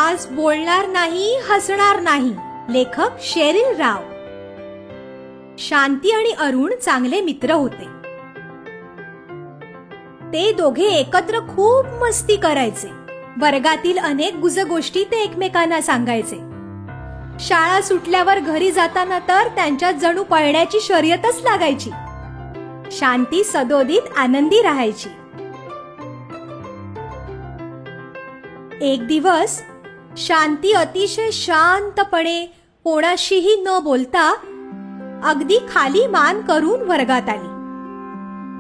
आज बोलणार नाही, हसणार नाही. लेखक शेरिल राव. शांती आणि अरुण चांगले मित्र होते. ते दोघे एकत्र खूप मस्ती करायचे. वर्गातील अनेक गुजगोष्टी ते एकमेकांना सांगायचे. शाळा सुटल्यावर घरी जाताना तर त्यांच्यात जणू पळण्याची शर्यतच लागायची. शांती सदोदित आनंदी राहायची. एक दिवस शांती अतिशय शांतपणे कोणाशीही न बोलता अगदी खाली मान करून वर्गात आली.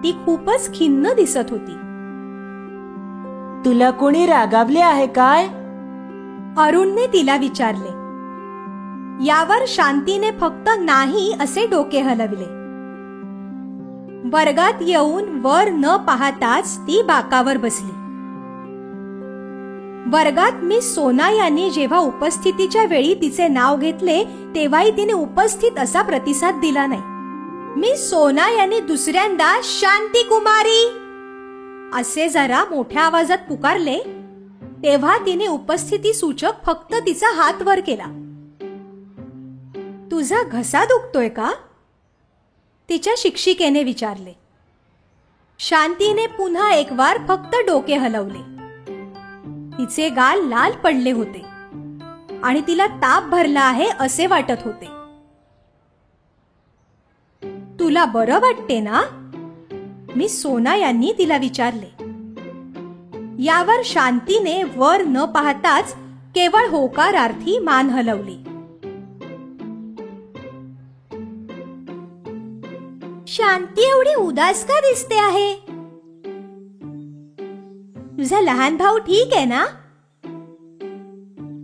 ती खूपच खिन्न दिसत होती. तुला कोणी रागावले आहे काय? अरुणने तिला विचारले. यावर शांतीने फक्त नाही असे डोके हलविले. वर्गात येऊन वर न पाहताच ती बाकावर बसली. वर्गात मिस सोना यांनी जेव्हा उपस्थितीच्या वेळी तिचे नाव घेतले तेव्हाही तिने उपस्थित असा प्रतिसाद दिला नाही. मिस सोना यांनी दुसऱ्यांदा शांती कुमारी असे जरा मोठ्या आवाजात पुकारले तेव्हा तिने उपस्थिती सूचक फक्त तिचा हात वर केला. तुझा घसा दुखतोय का? तिच्या शिक्षिकेने विचारले. शांतीने पुन्हा एक वार फक्त डोके हलवले. तिचे गाल लाल पडले होते आणि तिला ताप भरला आहे असे वाटत होते. तुला बरं वाटते ना? मिस सोना यांनी तिला विचारले. यावर शांतीने वर न पाहताच केवळ होकारार्थी मान हलवली. शांती एवढी उदास का दिसते आहे? तुझा लहान भाऊ ठीक आहे ना?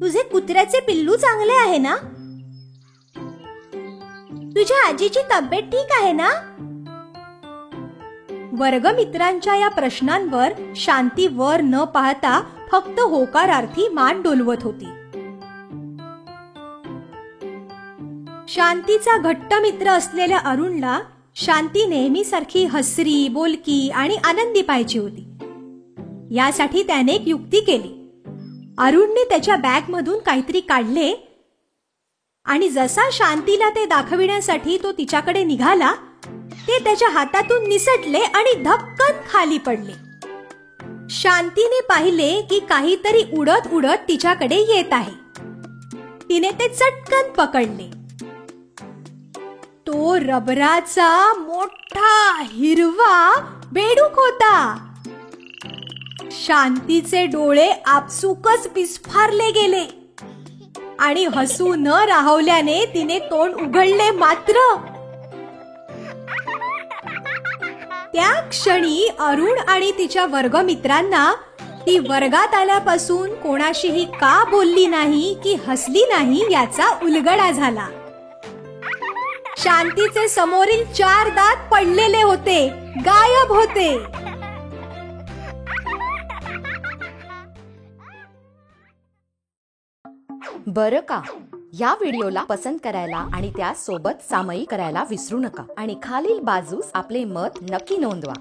तुझे कुत्र्याचे पिल्लू चांगले आहे ना? तुझ्या आजीची तब्येत ठीक आहे ना? वर्गमित्रांच्या या प्रश्नांवर शांती वर न पाहता फक्त होकारार्थी मान डोलवत होती. शांतीचा घट्ट मित्र असलेल्या अरुणला शांती नेहमीसारखी हसरी, बोलकी आणि आनंदी पाहिजे होती. यासाठी त्याने एक युक्ती केली. अरुणने त्याच्या बॅगमधून काहीतरी काढले आणि जसा शांतीला ते दाखविण्यासाठी तो तिच्याकडे निघाला ते त्याच्या हातातून निसटले आणि धपकन खाली पडले. शांतीने पाहिले की काहीतरी उडत उडत तिच्याकडे येत आहे. तिने ते चटकन पकडले. तो रबराचा मोठा हिरवा बेडूक होता. शांतीचे डोळे आपसुकच विस्फारले गेले आणि हसू न राहवल्याने तिने तोंड उघडले. मात्र त्या क्षणी अरुण आणि तिच्या वर्गमित्रांना ती वर्गात आल्यापासून कोणाशीही का बोलली नाही की हसली नाही याचा उलगडा झाला. शांतीचे समोरील 4 दात पडलेले होते, गायब होते. बरं का, या व्हिडिओला पसंत करायला आणि त्या सोबत सामायिक करायला विसरू नका आणि खालील बाजूस आपले मत नक्की नोंदवा.